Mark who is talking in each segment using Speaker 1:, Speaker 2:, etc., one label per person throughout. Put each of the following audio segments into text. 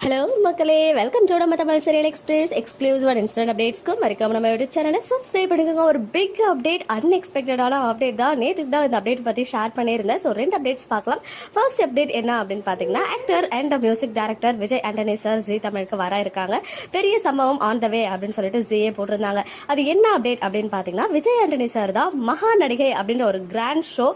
Speaker 1: Hello மக்களே, welcome to நம்ம Tamil serial express exclusive and instant அப்டேட்ஸ்க்கு மறக்காம நம்ம யூடியூப் சேனலை சப்ஸ்கிரைப் பண்ணிக்கோங்க. ஒரு பிக் அப்டேட், அன்எக்ஸ்பெக்டடான அப்டேட் தான். நேற்றுக்கு தான் இந்த அப்டேட் பற்றி ஷேர் பண்ணியிருந்தேன். ஸோ 2 அப்டேட்ஸ் பார்க்கலாம். ஃபர்ஸ்ட் அப்டேட் என்ன அப்படின்னு பார்த்தீங்கன்னா, actor and music director Vijay Antony sir Zee தமிழுக்கு வர இருக்காங்க. பெரிய சம்பவம் ஆன் த வே அப்படின்னு சொல்லிட்டு ஜீயே போட்டிருந்தாங்க. அது என்ன அப்டேட் அப்படின்னு பார்த்தீங்கன்னா, விஜய் ஆண்டனி சார் தான் மகா நடிகை அப்படின்ற ஒரு கிராண்ட் ஷோ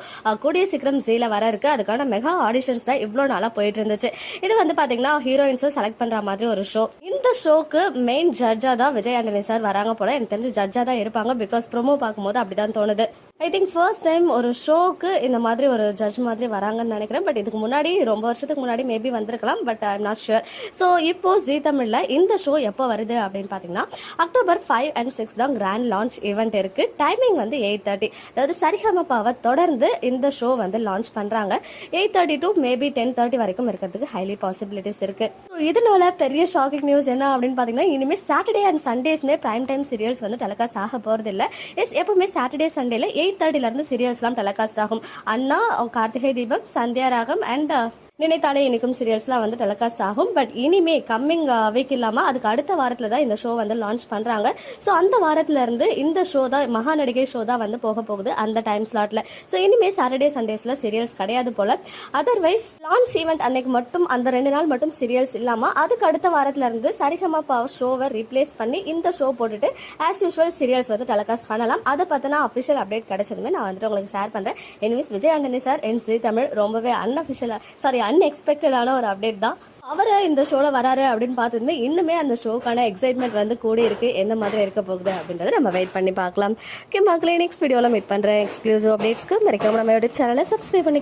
Speaker 1: கூடிய சீக்கிரம் ஜீல வர இருக்கு. அதுக்கான மெகா ஆடிஷன்ஸ் தான் இவ்வளோ நாளாக போயிட்டு இருந்துச்சு. இது வந்து பார்த்தீங்கன்னா ஹீரோயின்ஸ் செலக்ட் பண்ற மாதிரி ஒரு ஷோ. இந்த ஷோக்கு மெயின் ஜட்ஜா தான் விஜய் ஆண்டனி சார் வராங்க போல. எனக்கு தெரிஞ்சு ஜட்ஜா தான் இருப்பாங்க. பிகாஸ் ப்ரோமோ பார்க்கும்போது அப்படிதான் தோணுது. ஐ திங்க் ஃபர்ஸ்ட் டைம் ஒரு ஷோக்கு இந்த மாதிரி ஒரு ஜட்ஜ் மாதிரி வராங்கன்னு நினைக்கிறேன். பட் இதுக்கு முன்னாடி ரொம்ப வருஷத்துக்கு முன்னாடி மேபி வந்திருக்கலாம். But I am not sure. So இப்போ ஜீ தமிழ்ல இந்த ஷோ எப்போ வருது அப்படின்னு பார்த்தீங்கன்னா, October 5 and 6 தான் கிராண்ட் லான்ச் ஈவெண்ட் இருக்கு. டைமிங் வந்து 8:30. அதாவது சரிகமபாவை தொடர்ந்து இந்த ஷோ வந்து லான்ச் பண்றாங்க. 8:30 to மேபி 10:30 வரைக்கும் இருக்கிறதுக்கு ஹைலி பாசிபிலிட்டிஸ் இருக்கு. ஸோ இதனால பெரிய ஷாக்கிங் நியூஸ் என்ன அப்படின்னு பார்த்தீங்கன்னா, இனிமேல் சாட்டர்டே அண்ட் சண்டேஸ்மே பிரைம் டைம் சீரியல்ஸ் வந்து டெலிகாஸ்ட் ஆக போறது இல்லை. எப்பவுமே சாட்டர்டே சண்டேல 8:30 இருந்து சீரியல்ஸ்லாம் டெலிகாஸ்ட் ஆகும். அண்ணா, கார்த்திகை தீபம், சந்தியா ராகம் அண்ட் நினைத்தாலே இனிக்கும் சீரியல்ஸ்லாம் வந்து டெலிகாஸ்ட் ஆகும். பட் இனிமே கம்மிங் வீக் இல்லாமல் அதுக்கு அடுத்த வாரத்தில் தான் இந்த ஷோ வந்து லான்ச் பண்ணுறாங்க. ஸோ அந்த வாரத்துல இருந்து இந்த ஷோ தான், மகா நடிகை ஷோ தான் வந்து போக போகுது அந்த டைம் ஸ்லாட்டில். ஸோ இனிமே சாட்டர்டே சண்டேஸில் சீரியல்ஸ் கிடையாது போல. அதர்வைஸ் லான்ச் ஈவெண்ட் அன்னைக்கு மட்டும் அந்த 2 நாள் மட்டும் சீரியல்ஸ் இல்லாமல் அதுக்கு அடுத்த வாரத்துல இருந்து சரிகமபா ஷோவை ரீப்ளேஸ் பண்ணி இந்த ஷோ போட்டுட்டு ஆஸ் யூஸ்வல் சீரியல்ஸ் வந்து டெலிகாஸ்ட் பண்ணலாம். அதை பற்றின அஃபிஷியல் அப்டேட் கிடைச்சதுமே நான் வந்துட்டு உங்களுக்கு ஷேர் பண்ணுறேன். எனிவேஸ் விஜய் ஆண்டனி சார் என் ஜீ தமிழ் ரொம்பவே அன்எக்ஸ்பெக்டடான ஒரு அப்டேட் தான். அவரை இந்த ஷோல வராரு அப்படின்னு பார்த்துருந்தே இன்னுமே அந்த ஷோக்கான எக்ஸைட்மெண்ட் வந்து கூடி இருக்கு. எந்த மாதிரி இருக்க போகுது அப்படின்றத நம்ம வெயிட் பண்ணி பார்க்கலாம். ஓகே மக்களே, நெக்ஸ்ட் வீடியோவில் மீட் பண்ணுறேன். எக்ஸ்க்ளூசிவ் அப்டேட்ஸ்க்கு மறக்காம நம்ம யூடியூப் சேனலை சப்ஸ்கிரைப் பண்ணி